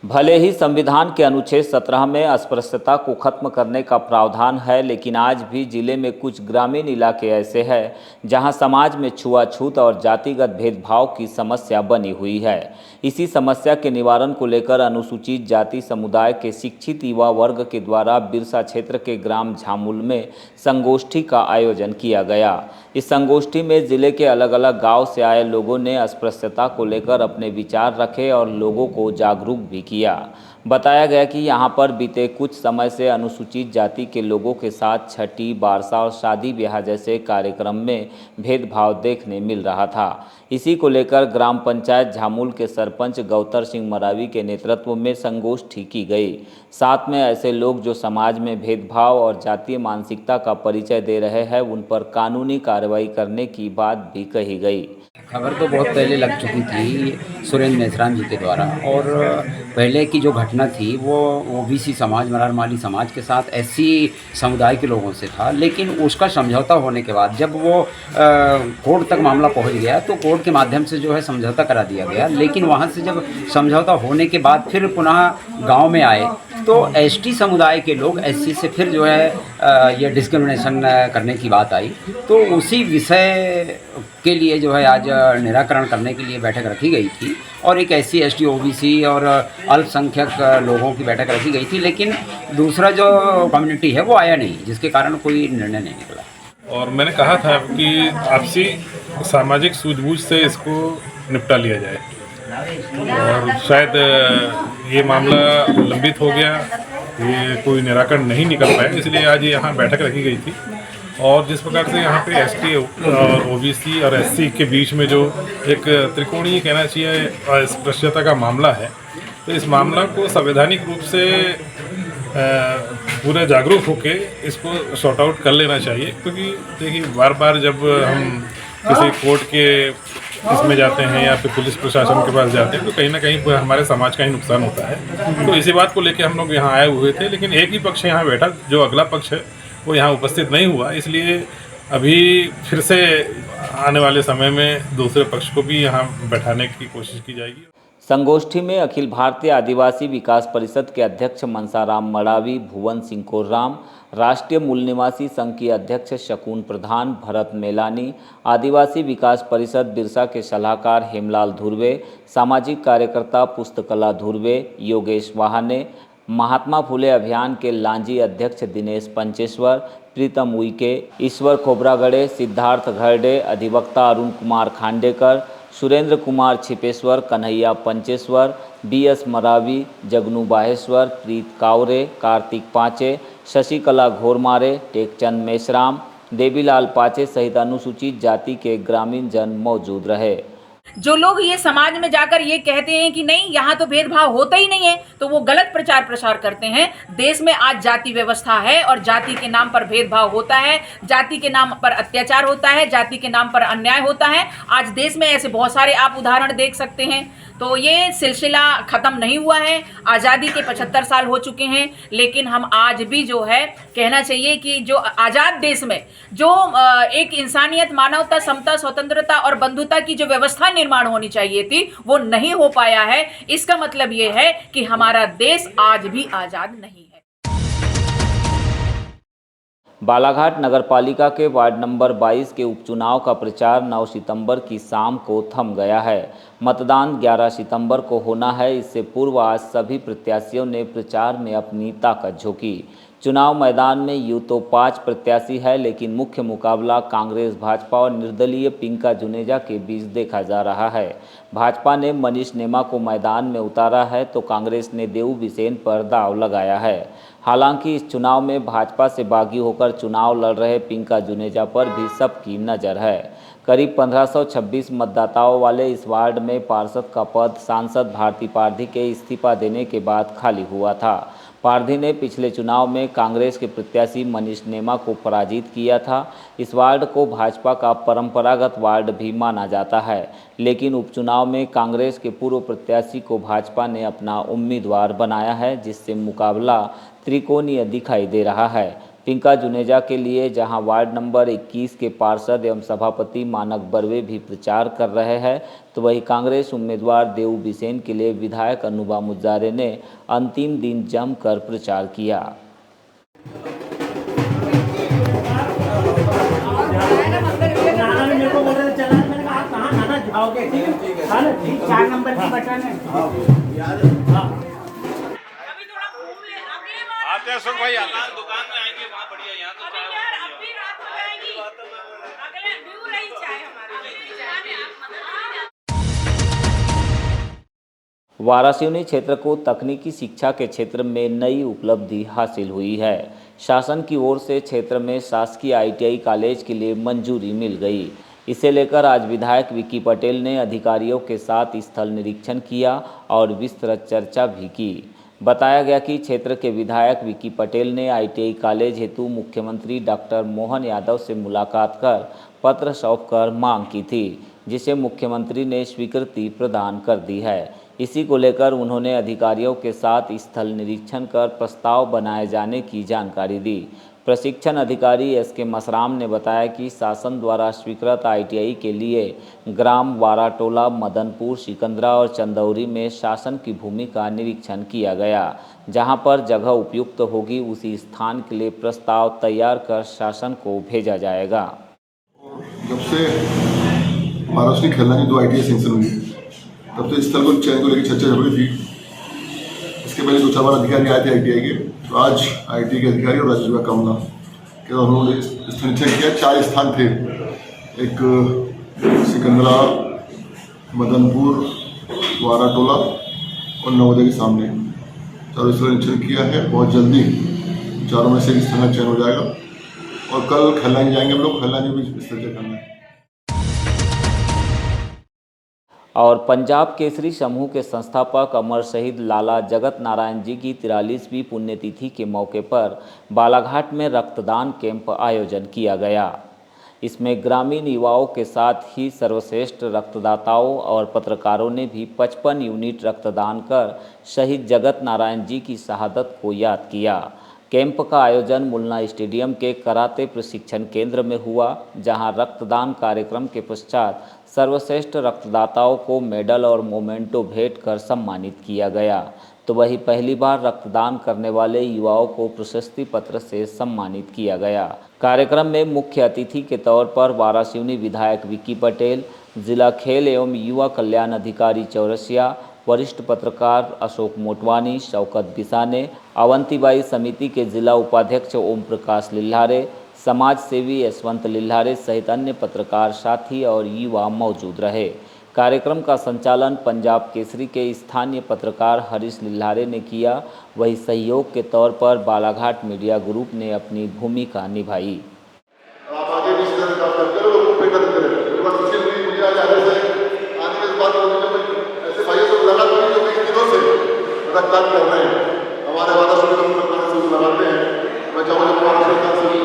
भले ही संविधान के अनुच्छेद 17 में अस्पृश्यता को खत्म करने का प्रावधान है, लेकिन आज भी जिले में कुछ ग्रामीण इलाके ऐसे हैं जहां समाज में छुआछूत और जातिगत भेदभाव की समस्या बनी हुई है। इसी समस्या के निवारण को लेकर अनुसूचित जाति समुदाय के शिक्षित युवा वर्ग के द्वारा बिरसा क्षेत्र के ग्राम झामुल में संगोष्ठी का आयोजन किया गया। इस संगोष्ठी में जिले के अलग अलग गांव से आए लोगों ने अस्पृश्यता को लेकर अपने विचार रखे और लोगों को जागरूक भी किया। बताया गया कि यहां पर बीते कुछ समय से अनुसूचित जाति के लोगों के साथ छठी, बारसा और शादी ब्याह जैसे कार्यक्रम में भेदभाव देखने मिल रहा था। इसी को लेकर ग्राम पंचायत झामुल के सरपंच गौतर सिंह मरावी के नेतृत्व में संगोष्ठी की गई। साथ में ऐसे लोग जो समाज में भेदभाव और जातीय मानसिकता का परिचय दे रहे हैं, उन पर कानूनी कार्रवाई करने की बात भी कही गई। खबर तो बहुत पहले लग चुकी थी सुरेंद्र मेश्राम जी के द्वारा, और पहले की जो घटना थी वो ओबीसी समाज, मरारमाली समाज के साथ एससी समुदाय के लोगों से था। लेकिन उसका समझौता होने के बाद जब वो कोर्ट तक मामला पहुंच गया तो कोर्ट के माध्यम से जो है समझौता करा दिया गया। लेकिन वहां से जब समझौता होने के बाद फिर पुनः गांव में आए तो एसटी समुदाय के लोग एससी से फिर जो है ये डिस्क्रिमिनेशन करने की बात आई। तो उसी विषय के लिए जो है आज निराकरण करने के लिए बैठक रखी गई थी, और एक एससी, एसटी, ओबीसी और अल्पसंख्यक लोगों की बैठक रखी गई थी। लेकिन दूसरा जो कम्युनिटी है वो आया नहीं, जिसके कारण कोई निर्णय नहीं निकला। और मैंने कहा था कि आपसी सामाजिक सूझबूझ से इसको निपटा लिया जाए, और शायद ये मामला लंबित हो गया, ये कोई निराकरण नहीं निकल पाया, इसलिए आज यहाँ बैठक रखी गई थी। और जिस प्रकार से यहाँ पे एसटी और ओबीसी और एससी के बीच में जो एक त्रिकोणीय कहना चाहिए अस्पृश्यता का मामला है, तो इस मामला को संवैधानिक रूप से पूरा जागरूक होके इसको सॉर्ट आउट कर लेना चाहिए। क्योंकि देखिए, बार बार जब हम किसी कोर्ट के इसमें जाते हैं या फिर पुलिस प्रशासन के पास जाते हैं तो कहीं ना कहीं हमारे समाज का ही नुकसान होता है। तो इसी बात को लेकर हम लोग यहाँ आए हुए थे, लेकिन एक ही पक्ष यहाँ बैठा, जो अगला पक्ष है वो यहाँ उपस्थित नहीं हुआ। इसलिए अभी फिर से आने वाले समय में दूसरे पक्ष को भी यहाँ बैठाने की कोशिश की जाएगी। संगोष्ठी में अखिल भारतीय आदिवासी विकास परिषद के अध्यक्ष मनसाराम मरावी, भुवन सिंह कोर्राम, राष्ट्रीय मूल निवासी संघ की अध्यक्ष शकुन प्रधान, भरत मेलानी, आदिवासी विकास परिषद बिरसा के सलाहकार हेमलाल धुर्वे, सामाजिक कार्यकर्ता पुस्तकला धुर्वे, योगेश वाहने, महात्मा फुले अभियान के लांजी अध्यक्ष दिनेश पंचेश्वर, प्रीतम उइके, ईश्वर खोबरागड़े, सिद्धार्थ घरडे, अधिवक्ता अरुण कुमार खांडेकर, सुरेंद्र कुमार छिपेश्वर, कन्हैया पंचेश्वर, बीएस मरावी, जगनू बाहेश्वर, प्रीत कावरे, कार्तिक पांचे, शशिकला घोरमारे, टेकचंद मेश्राम, देवीलाल पाचे सहित अनुसूचित जाति के ग्रामीण जन मौजूद रहे। जो लोग ये समाज में जाकर ये कहते हैं कि नहीं यहाँ तो भेदभाव होता ही नहीं है, तो वो गलत प्रचार प्रसार करते हैं। देश में आज जाति व्यवस्था है और जाति के नाम पर भेदभाव होता है, जाति के नाम पर अत्याचार होता है, जाति के नाम पर अन्याय होता है। आज देश में ऐसे बहुत सारे आप उदाहरण देख सकते हैं। तो ये सिलसिला खत्म नहीं हुआ है। आज़ादी के 75 साल हो चुके हैं, लेकिन हम आज भी जो है कहना चाहिए कि जो आज़ाद देश में जो एक इंसानियत, मानवता, समता, स्वतंत्रता और बंधुता की जो व्यवस्था निर्माण होनी चाहिए थी वो नहीं हो पाया है। इसका मतलब ये है कि हमारा देश आज भी आज़ाद नहीं है। बालाघाट नगरपालिका के वार्ड नंबर 22 के उपचुनाव का प्रचार 9 सितंबर की शाम को थम गया है। मतदान 11 सितंबर को होना है। इससे पूर्व आज सभी प्रत्याशियों ने प्रचार में अपनी ताकत झोंकी। चुनाव मैदान में यूं तो 5 प्रत्याशी है, लेकिन मुख्य मुकाबला कांग्रेस, भाजपा और निर्दलीय पिंका जुनेजा के बीच देखा जा रहा है। भाजपा ने मनीष नेमा को मैदान में उतारा है तो कांग्रेस ने देऊ बिसेन पर दांव लगाया है। हालांकि इस चुनाव में भाजपा से बागी होकर चुनाव लड़ रहे पिंका जुनेजा पर भी सबकी नज़र है। करीब 1526 मतदाताओं वाले इस वार्ड में पार्षद का पद सांसद भारती पारधी के इस्तीफा देने के बाद खाली हुआ था। पारधी ने पिछले चुनाव में कांग्रेस के प्रत्याशी मनीष नेमा को पराजित किया था। इस वार्ड को भाजपा का परंपरागत वार्ड भी माना जाता है, लेकिन उपचुनाव में कांग्रेस के पूर्व प्रत्याशी को भाजपा ने अपना उम्मीदवार बनाया है, जिससे मुकाबला त्रिकोणीय दिखाई दे रहा है। पिंका जुनेजा के लिए जहां वार्ड नंबर 21 के पार्षद एवं सभापति मानक बर्वे भी प्रचार कर रहे हैं, तो वहीं कांग्रेस उम्मीदवार देऊ बिसेन के लिए विधायक अनुभा मुजारे ने अंतिम दिन जमकर प्रचार किया। आते हैं सुख भाई, आते हैं दुकान में आएंगे वहाँ बढ़िया, यहाँ तो अभी यार अब भी रात हो जाएगी, अगले ड्यू रही चाय हमारी। वारासिवनी क्षेत्र को तकनीकी शिक्षा के क्षेत्र में नई उपलब्धि हासिल हुई है। शासन की ओर से क्षेत्र में शासकीय ITI कॉलेज के लिए मंजूरी मिल गई। इसे लेकर आज विधायक विक्की पटेल ने अधिकारियों के साथ स्थल निरीक्षण किया और विस्तृत चर्चा भी की। बताया गया कि क्षेत्र के विधायक विक्की पटेल ने ITI कॉलेज हेतु मुख्यमंत्री डॉक्टर मोहन यादव से मुलाकात कर पत्र सौंपकर मांग की थी, जिसे मुख्यमंत्री ने स्वीकृति प्रदान कर दी है। इसी को लेकर उन्होंने अधिकारियों के साथ स्थल निरीक्षण कर प्रस्ताव बनाए जाने की जानकारी दी। प्रशिक्षण अधिकारी SK मसराम ने बताया कि शासन द्वारा स्वीकृत ITI के लिए ग्राम वाराटोला, मदनपुर, सिकंदरा और चंदौरी में शासन की भूमि का निरीक्षण किया गया। जहां पर जगह उपयुक्त होगी उसी स्थान के लिए प्रस्ताव तैयार कर शासन को भेजा जाएगा। जब से महाराष्ट्र खेलना की 2 ITI सेंक्शन हुई, तब से स्थल को चयन को लेकर चर्चा चल रही थी। इसके पहले 2-4 बार अधिकारी आए थे ITI के, तो आज ITI के अधिकारी और राजस्व का मामला कि उन्होंने स्थल निरीक्षण किया। 4 स्थान थे, एक सिकंदरा, मदनपुर, वाराटोला और नवोदय के सामने 4 स्थल निरीक्षण किया है। बहुत जल्दी 4 में से एक स्थल का चयन हो जाएगा और कल खैलानी जाएंगे हम लोग, खैलानी भी स्थल चयन करना है। और पंजाब केसरी समूह के संस्थापक अमर शहीद लाला जगत नारायण जी की 43वीं पुण्यतिथि के मौके पर बालाघाट में रक्तदान कैंप आयोजन किया गया। इसमें ग्रामीण युवाओं के साथ ही सर्वश्रेष्ठ रक्तदाताओं और पत्रकारों ने भी 55 यूनिट रक्तदान कर शहीद जगत नारायण जी की शहादत को याद किया। कैंप का आयोजन मुलना स्टेडियम के कराते प्रशिक्षण केंद्र में हुआ, जहां रक्तदान कार्यक्रम के पश्चात सर्वश्रेष्ठ रक्तदाताओं को मेडल और मोमेंटो भेंट कर सम्मानित किया गया। तो वहीं पहली बार रक्तदान करने वाले युवाओं को प्रशस्ति पत्र से सम्मानित किया गया। कार्यक्रम में मुख्य अतिथि के तौर पर वारासिवनी विधायक विक्की पटेल, जिला खेल एवं युवा कल्याण अधिकारी चौरसिया, वरिष्ठ पत्रकार अशोक मोटवानी, शौकत बिसाने, अवंतीबाई समिति के जिला उपाध्यक्ष ओम प्रकाश लिल्हारे, समाज सेवी यशवंत लिल्हारे सहित अन्य पत्रकार साथी और युवा मौजूद रहे। कार्यक्रम का संचालन पंजाब केसरी के स्थानीय पत्रकार हरीश लिल्हारे ने किया। वहीं सहयोग के तौर पर बालाघाट मीडिया ग्रुप ने अपनी भूमिका निभाई। रक्तदान कर रहे हैं, हमारे वादा लगाते हैं। मैं चाहूँगा